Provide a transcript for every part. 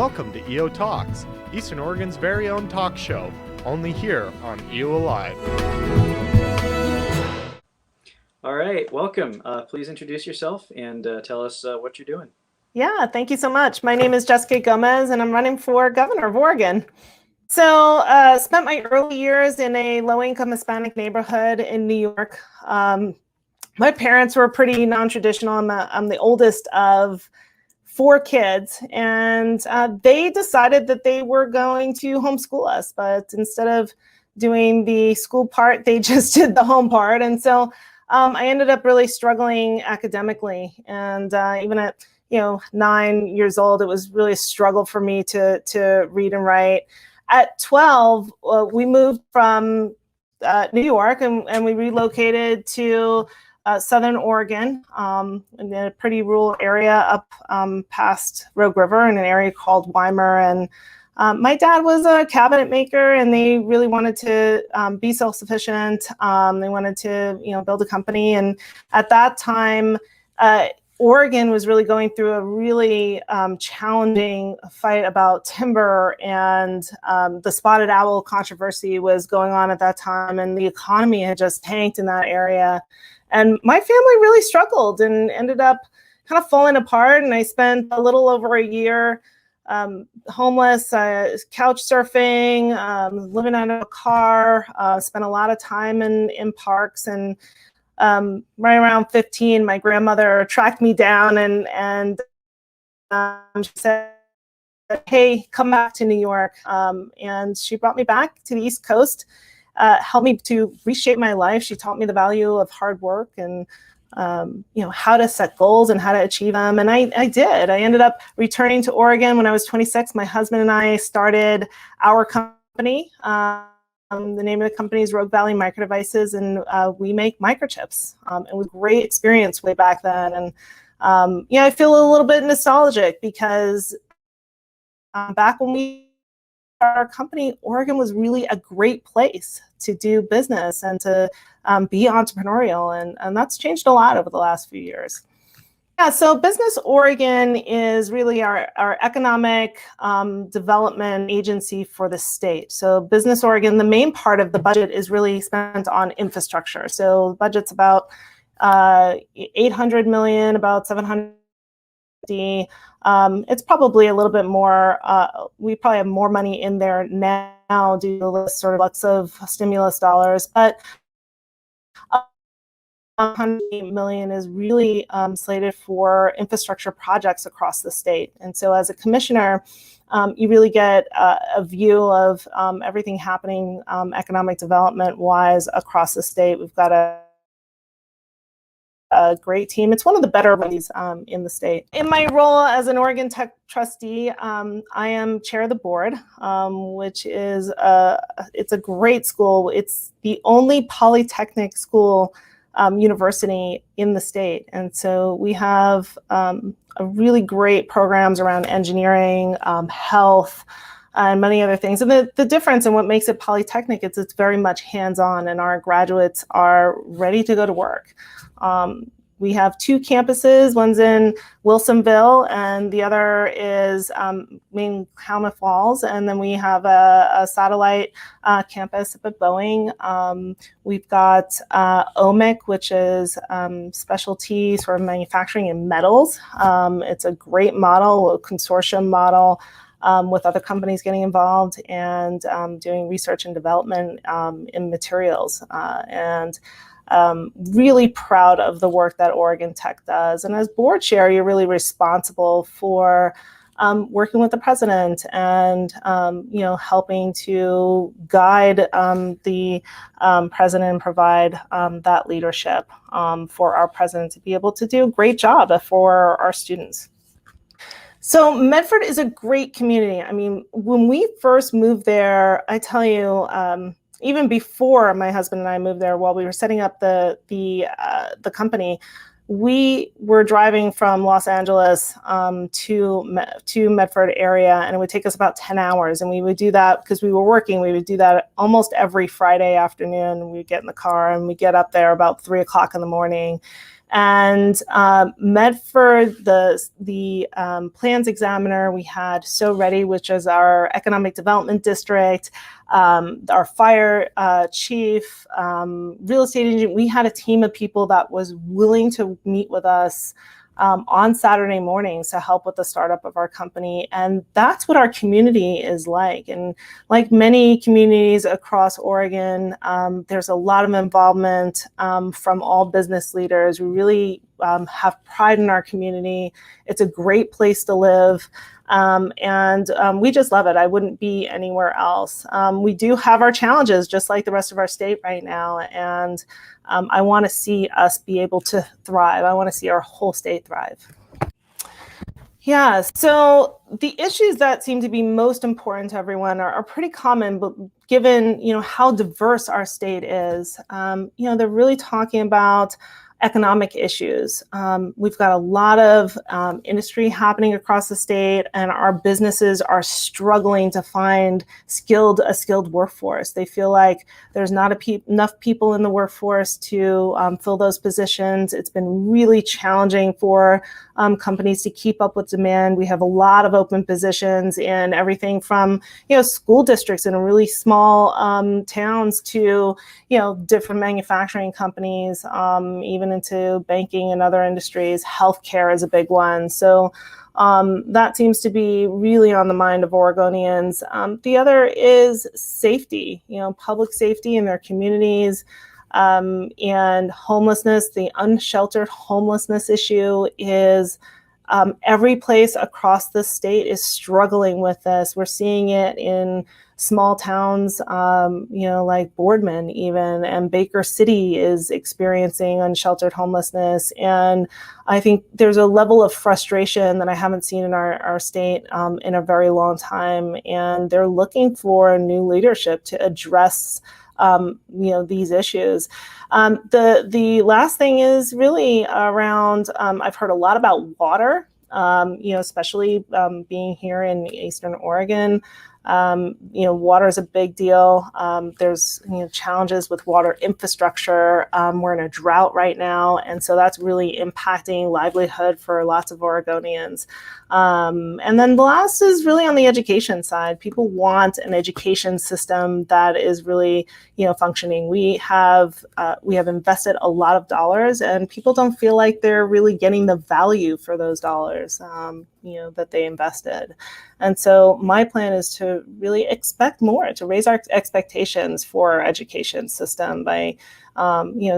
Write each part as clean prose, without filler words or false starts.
Welcome to EO Talks, Eastern Oregon's very own talk show, only here on EOAlive. All right, welcome. Please introduce yourself and tell us what you're doing. Yeah, thank you so much. My name is Jessica Gomez, and I'm running for governor of Oregon. So spent my early years in a low-income Hispanic neighborhood in New York. My parents were pretty non-traditional. I'm the oldest of 4 kids, and they decided that they were going to homeschool us, but instead of doing the school part, they just did the home part. And so I ended up really struggling academically, and even at 9 years old, it was really a struggle for me to read and write. At 12, we moved from New York, and we relocated to Southern Oregon, in a pretty rural area up past Rogue River in an area called Weimar. And my dad was a cabinet maker, and they really wanted to be self-sufficient. They wanted to build a company. And at that time, Oregon was really going through a really challenging fight about timber, and the spotted owl controversy was going on at that time, and the economy had just tanked in that area. And my family really struggled and ended up kind of falling apart. And I spent a little over a year homeless, couch surfing, living out of a car, spent a lot of time in parks. And right around 15, my grandmother tracked me down and she said, "Hey, come back to New York." And she brought me back to the East Coast, helped me to reshape my life. She taught me the value of hard work and how to set goals and how to achieve them. And I did. I ended up returning to Oregon when I was 26. My husband and I started our company. The name of the company is Rogue Valley Microdevices, and we make microchips. It was a great experience way back then. And I feel a little bit nostalgic because back when we started our company, Oregon was really a great place to do business and to be entrepreneurial. And that's changed a lot over the last few years. Yeah, so Business Oregon is really our economic development agency for the state. So Business Oregon, the main part of the budget is really spent on infrastructure. So the budget's about $800 million, about $750. It's probably a little bit more. We probably have more money in there now due to the sort of lots of stimulus dollars, but $100 million is really slated for infrastructure projects across the state. And so as a commissioner, you really get a view of everything happening economic development wise across the state. We've got a great team. It's one of the better ones in the state. In my role as an Oregon Tech trustee, I am chair of the board, which is it's a great school. It's the only polytechnic school university in the state. And so we have a really great programs around engineering, health, and many other things. And the difference and what makes it polytechnic is it's very much hands-on, and our graduates are ready to go to work. We have 2 campuses. One's in Wilsonville, and the other is in Klamath Falls. And then we have a satellite campus up at Boeing. We've got OMIC, which is specialty sort of manufacturing in metals. It's a great model, a consortium model with other companies getting involved and doing research and development in materials. Really proud of the work that Oregon Tech does. And as board chair, you're really responsible for working with the president and helping to guide the president and provide that leadership for our president to be able to do a great job for our students. So Medford is a great community. I mean, when we first moved there, I tell you, even before my husband and I moved there, while we were setting up the company, we were driving from Los Angeles to Medford area, and it would take us about 10 hours. And we would do that because we were working. We would do that almost every Friday afternoon. We'd get in the car and we'd get up there about 3 o'clock in the morning. And MEDFORD, the plans examiner, we had So Ready, which is our economic development district, our fire chief, real estate agent. We had a team of people that was willing to meet with us on Saturday mornings to help with the startup of our company. And that's what our community is like. And like many communities across Oregon, there's a lot of involvement from all business leaders. We really have pride in our community. It's a great place to live. And we just love it. I wouldn't be anywhere else. We do have our challenges, just like the rest of our state right now. And I want to see us be able to thrive. I want to see our whole state thrive. Yeah, so the issues that seem to be most important to everyone are pretty common, but given how diverse our state is, they're really talking about economic issues. We've got a lot of industry happening across the state, and our businesses are struggling to find a skilled workforce. They feel like there's not enough people in the workforce to fill those positions. It's been really challenging for companies to keep up with demand. We have a lot of open positions in everything from school districts in really small towns to different manufacturing companies, even into banking and other industries. Healthcare is a big one. So that seems to be really on the mind of Oregonians. The other is safety, public safety in their communities, and homelessness. The unsheltered homelessness issue is every place across the state is struggling with this. We're seeing it in small towns, like Boardman even, and Baker City is experiencing unsheltered homelessness. And I think there's a level of frustration that I haven't seen in our state in a very long time. And they're looking for new leadership to address these issues. The last thing is really around, I've heard a lot about water, especially being here in Eastern Oregon. Water is a big deal. There's challenges with water infrastructure. We're in a drought right now, and so that's really impacting livelihood for lots of Oregonians. And then the last is really on the education side. People want an education system that is really functioning. We have invested a lot of dollars, and people don't feel like they're really getting the value for those dollars that they invested. And so my plan is to really expect more, to raise our expectations for our education system by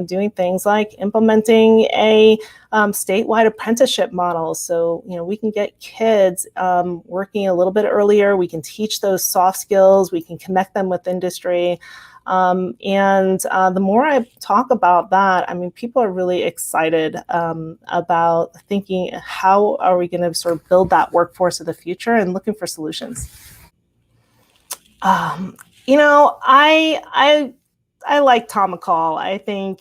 doing things like implementing a statewide apprenticeship model. So, we can get kids working a little bit earlier. We can teach those soft skills. We can connect them with industry. And the more I talk about that, people are really excited about thinking, how are we going to sort of build that workforce of the future, and looking for solutions. I like Tom McCall. I think,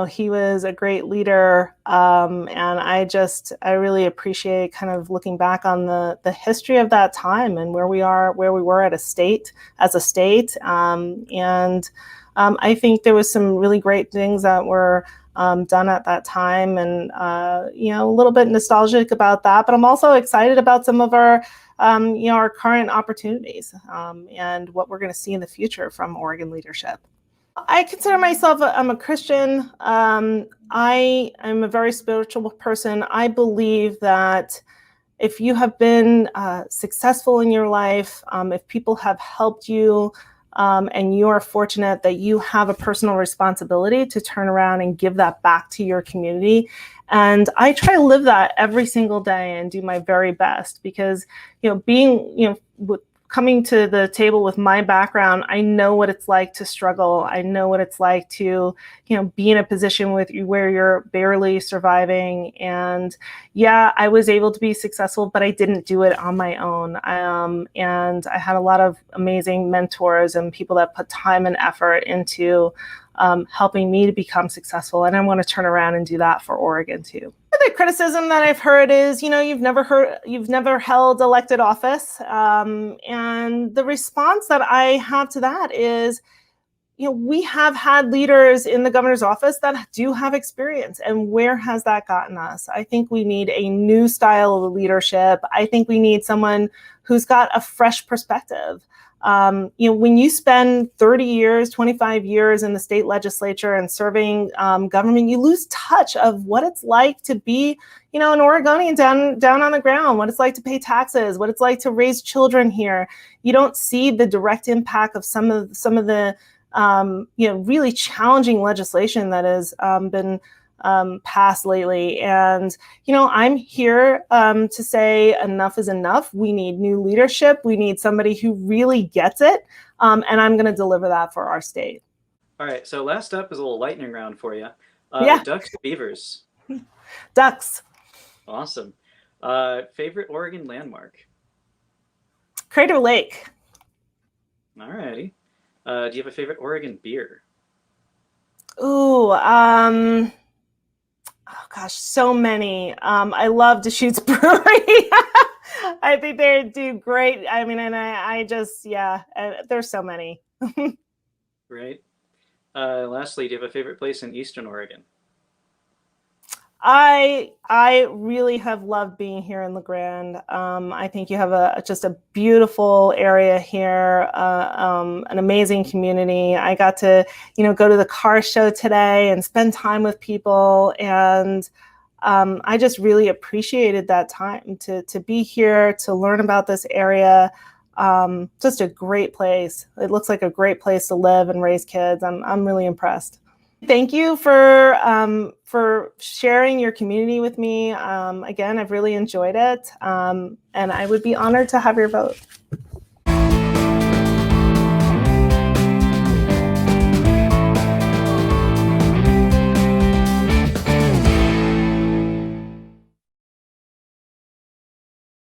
he was a great leader. And I really appreciate kind of looking back on the history of that time and where we were as a state. And I think there was some really great things that were done at that time, and a little bit nostalgic about that, but I'm also excited about some of our our current opportunities and what we're going to see in the future from Oregon leadership. I consider myself I'm a Christian. I am a very spiritual person. I believe that if you have been successful in your life, if people have helped you, and you are fortunate that you have a personal responsibility to turn around and give that back to your community. And I try to live that every single day and do my very best, because, coming to the table with my background, I know what it's like to struggle. I know what it's like to, be in a position where you're barely surviving. And yeah, I was able to be successful, but I didn't do it on my own. And I had a lot of amazing mentors and people that put time and effort into helping me to become successful. And I want to turn around and do that for Oregon too. The criticism that I've heard is, you've never held elected office. And the response that I have to that is, we have had leaders in the governor's office that do have experience. And where has that gotten us? I think we need a new style of leadership. I think we need someone who's got a fresh perspective. When you spend 30 years, 25 years in the state legislature and serving government, you lose touch of what it's like to be, an Oregonian down on the ground, what it's like to pay taxes, what it's like to raise children here. You don't see the direct impact of some of the really challenging legislation that has been passed lately. And, I'm here to say enough is enough. We need new leadership. We need somebody who really gets it. And I'm going to deliver that for our state. All right. So last up is a little lightning round for you. Yeah. Ducks or beavers? Ducks. Awesome. Favorite Oregon landmark? Crater Lake. All righty. Do you have a favorite Oregon beer? Ooh, oh gosh, so many. I love Deschutes Brewery. I think they do great. I mean, and I just, there's so many. Great. Lastly, do you have a favorite place in Eastern Oregon? I really have loved being here in La Grande. I think you have just a beautiful area here, an amazing community. I got to, go to the car show today and spend time with people, and I just really appreciated that time to be here, to learn about this area. Just a great place. It looks like a great place to live and raise kids. I'm really impressed. Thank you for sharing your community with me. Again, I've really enjoyed it, and I would be honored to have your vote.